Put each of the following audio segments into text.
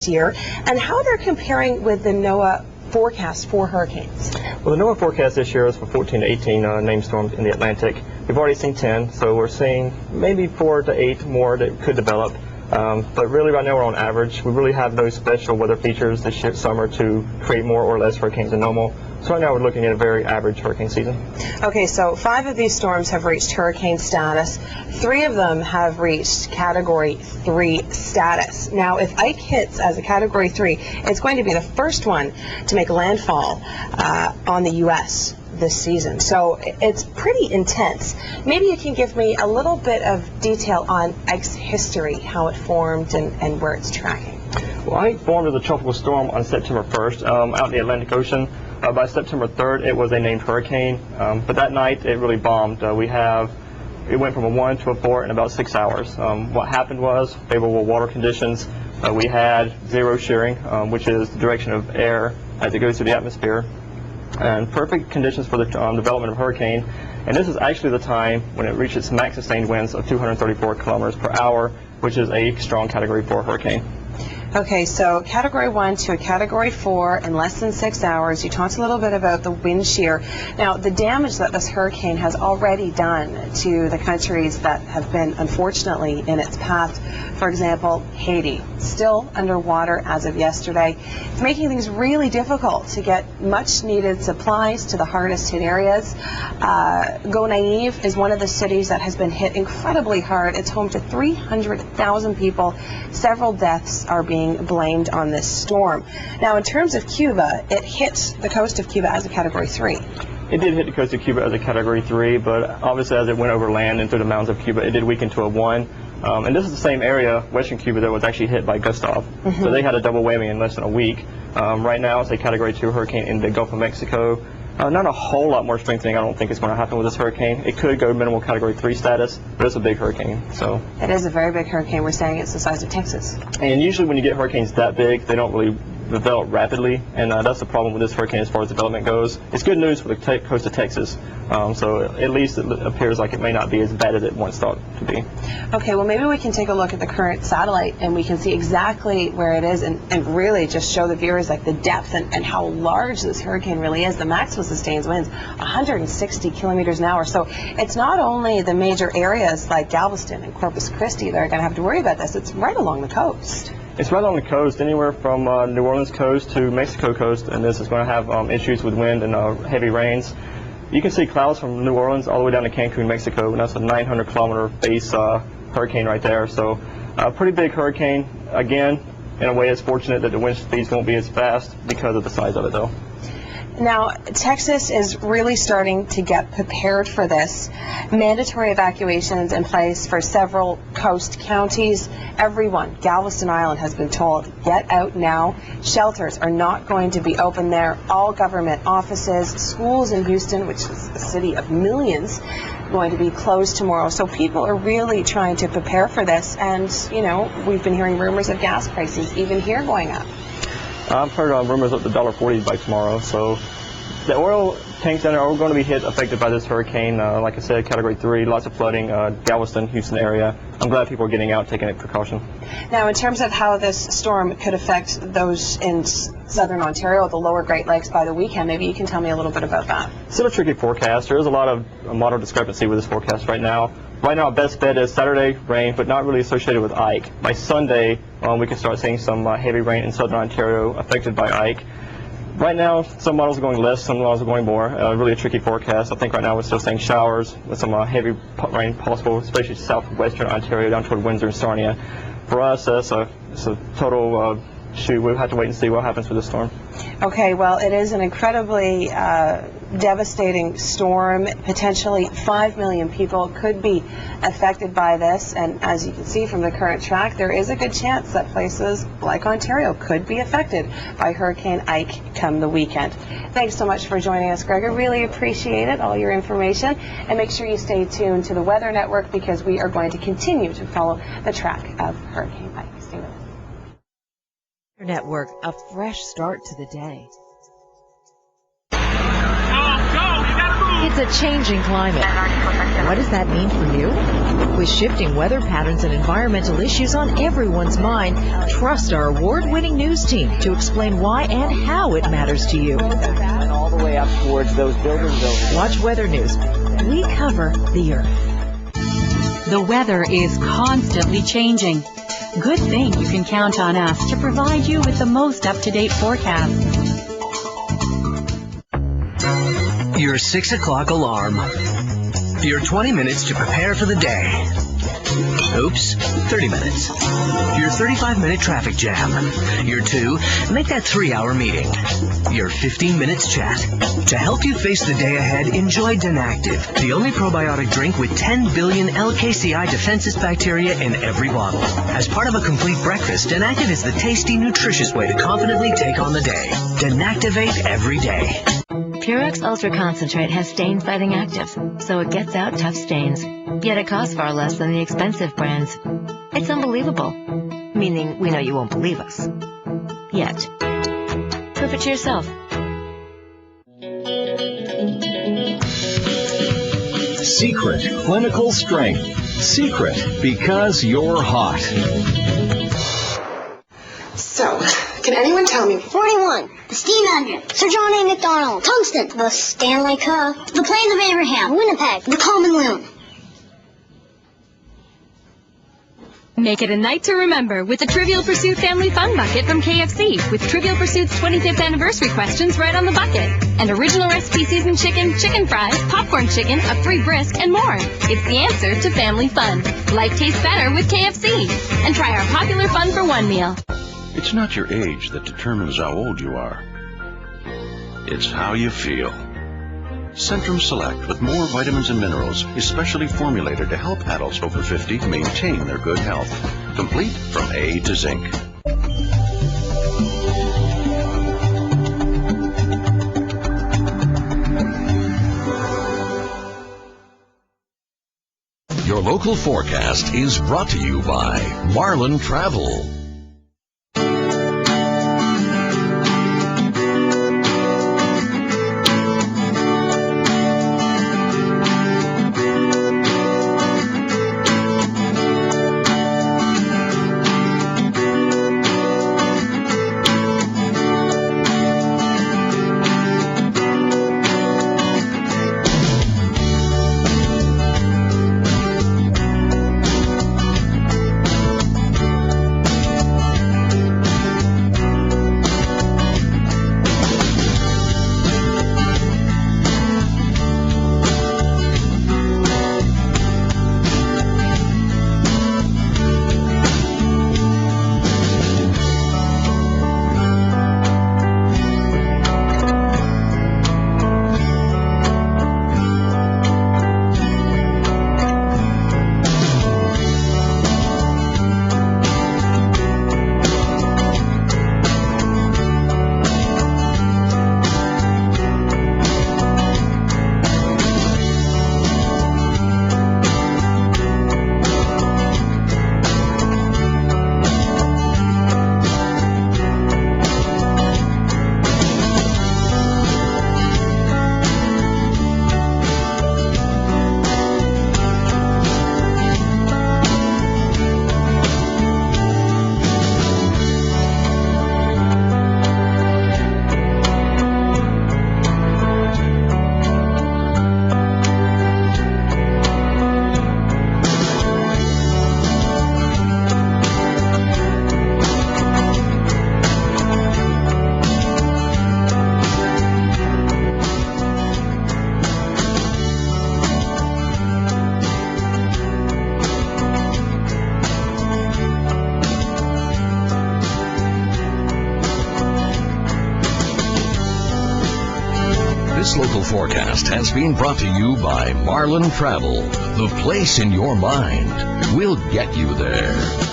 year, and how they're comparing with the NOAA forecast for hurricanes. Well, the NOAA forecast this year is for 14 to 18 named storms in the Atlantic. We've already seen 10, so we're seeing maybe 4 to 8 more that could develop. But really right now we're on average. We really have no special weather features this summer to create more or less hurricanes than normal. So right now we're looking at a very average hurricane season. Okay, so 5 of these storms have reached hurricane status. 3 of them have reached Category 3 status. Now, if Ike hits as a Category 3, it's going to be the first one to make landfall on the U.S. this season. So it's pretty intense. Maybe you can give me a little bit of detail on Ike's history, how it formed and where it's tracking. Well, Ike formed as a tropical storm on September 1st out in the Atlantic Ocean. By September 3rd, it was a named hurricane, but that night it really bombed. It went from a 1 to a 4 in about 6 hours. What happened was favorable water conditions. We had zero shearing, which is the direction of air as it goes through the atmosphere, and perfect conditions for the development of hurricane. And this is actually the time when it reached its max sustained winds of 234 kilometers per hour, which is a strong Category 4 hurricane. Okay, so Category 1 to a Category 4 in less than 6 hours. You talked a little bit about the wind shear. Now, the damage that this hurricane has already done to the countries that have been, unfortunately, in its path. For example, Haiti, still underwater as of yesterday. It's making things really difficult to get much-needed supplies to the hardest-hit areas. Gonaive is one of the cities that has been hit incredibly hard. It's home to 300,000 people. Several deaths are being blamed on this storm. Now, in terms of Cuba, it hit the coast of Cuba as a Category 3. It did hit the coast of Cuba as a Category 3, but obviously as it went over land and through the mountains of Cuba, it did weaken to a 1. And this is the same area, western Cuba, that was actually hit by Gustav. So they had a double whammy in less than a week. Right now it's a Category 2 hurricane in the Gulf of Mexico. Not a whole lot more strengthening, I don't think, is going to happen with this hurricane. It could go minimal Category 3 status, but it's a big hurricane. So it is a very big hurricane. We're saying it's the size of Texas. And usually when you get hurricanes that big, they don't really develop rapidly, and that's the problem with this hurricane as far as development goes. It's good news for the coast of Texas, so at least it appears like it may not be as bad as it once thought to be. Okay, well, maybe we can take a look at the current satellite and we can see exactly where it is and really just show the viewers like the depth and how large this hurricane really is. The maximum sustained winds 160 kilometers an hour. So it's not only the major areas like Galveston and Corpus Christi that are going to have to worry about this, it's right along the coast. It's right on the coast, anywhere from New Orleans coast to Mexico coast, and this is going to have issues with wind and heavy rains. You can see clouds from New Orleans all the way down to Cancun, Mexico, and that's a 900-kilometer base hurricane right there. So a pretty big hurricane. Again, in a way, it's fortunate that the wind speeds won't be as fast because of the size of it, though. Now, Texas is really starting to get prepared for this. Mandatory evacuations in place for several coast counties. Everyone, Galveston Island, has been told, get out now. Shelters are not going to be open there. All government offices, schools in Houston, which is a city of millions, going to be closed tomorrow. So people are really trying to prepare for this. And, you know, we've been hearing rumors of gas prices, even here, going up. I've heard rumors up to $1.40 by tomorrow. So the oil tanks down there are going to be affected by this hurricane. Like I said, Category 3, lots of flooding, Galveston, Houston area. I'm glad people are getting out, taking a precaution. Now, in terms of how this storm could affect those in southern Ontario, the lower Great Lakes, by the weekend, maybe you can tell me a little bit about that. Still a tricky forecast. There is a lot of model discrepancy with this forecast right now. Right now, our best bet is Saturday rain, but not really associated with Ike. By Sunday, we can start seeing some heavy rain in southern Ontario affected by Ike. Right now, some models are going less, some models are going more. Really a tricky forecast. I think right now we're still saying showers with some heavy rain possible, especially southwestern Ontario down toward Windsor and Sarnia. For us, it's a total we'll have to wait and see what happens with the storm. Okay, well, it is an incredibly devastating storm. Potentially 5 million people could be affected by this, and as you can see from the current track, there is a good chance that places like Ontario could be affected by Hurricane Ike come the weekend. Thanks so much for joining us, Greg. I really appreciate it, all your information, and make sure you stay tuned to the Weather Network because we are going to continue to follow the track of Hurricane Ike. Stay with us. Network, a fresh start to the day. It's a changing climate. What does that mean for you? With shifting weather patterns and environmental issues on everyone's mind, trust our award-winning news team to explain why and how it matters to you. And all the way up towards those buildings over. Watch Weather News. We cover the Earth. The weather is constantly changing. Good thing you can count on us to provide you with the most up-to-date forecast. Your 6 o'clock alarm. Your 20 minutes to prepare for the day. Oops, 30 minutes. Your 35-minute traffic jam. Your 2, make that 3-hour meeting. Your 15 minutes chat. To help you face the day ahead, enjoy Denactive, the only probiotic drink with 10 billion LKCI defenses bacteria in every bottle. As part of a complete breakfast, Denactive is the tasty, nutritious way to confidently take on the day. Denactivate every day. Purex Ultra Concentrate has stain-fighting actives, so it gets out tough stains. Yet it costs far less than the expensive brands. It's unbelievable. Meaning, we know you won't believe us. Yet. Prove it to yourself. Secret clinical strength. Secret because you're hot. So, can anyone tell me? 41. The Steam Engine. Sir John A. MacDonald. Tungsten. The Stanley Cup. The Plains of Abraham. Winnipeg. The Common Loon. Make it a night to remember with the Trivial Pursuit Family Fun Bucket from KFC, with Trivial Pursuit's 25th anniversary questions right on the bucket. And original recipe seasoned chicken, chicken fries, popcorn chicken, a free brisk, and more. It's the answer to family fun. Life tastes better with KFC. And try our popular Fun for One meal. It's not your age that determines how old you are. It's how you feel. Centrum Select, with more vitamins and minerals, is specially formulated to help adults over 50 maintain their good health. Complete from A to Zinc. Your local forecast is brought to you by Marlin Travel. This local forecast has been brought to you by Marlin Travel, the place in your mind. We'll get you there.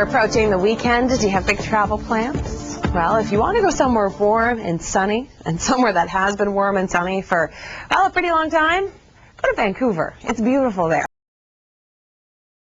We're approaching the weekend. Do you have big travel plans? Well, if you want to go somewhere warm and sunny, and somewhere that has been warm and sunny for, well, a pretty long time, go to Vancouver. It's beautiful there.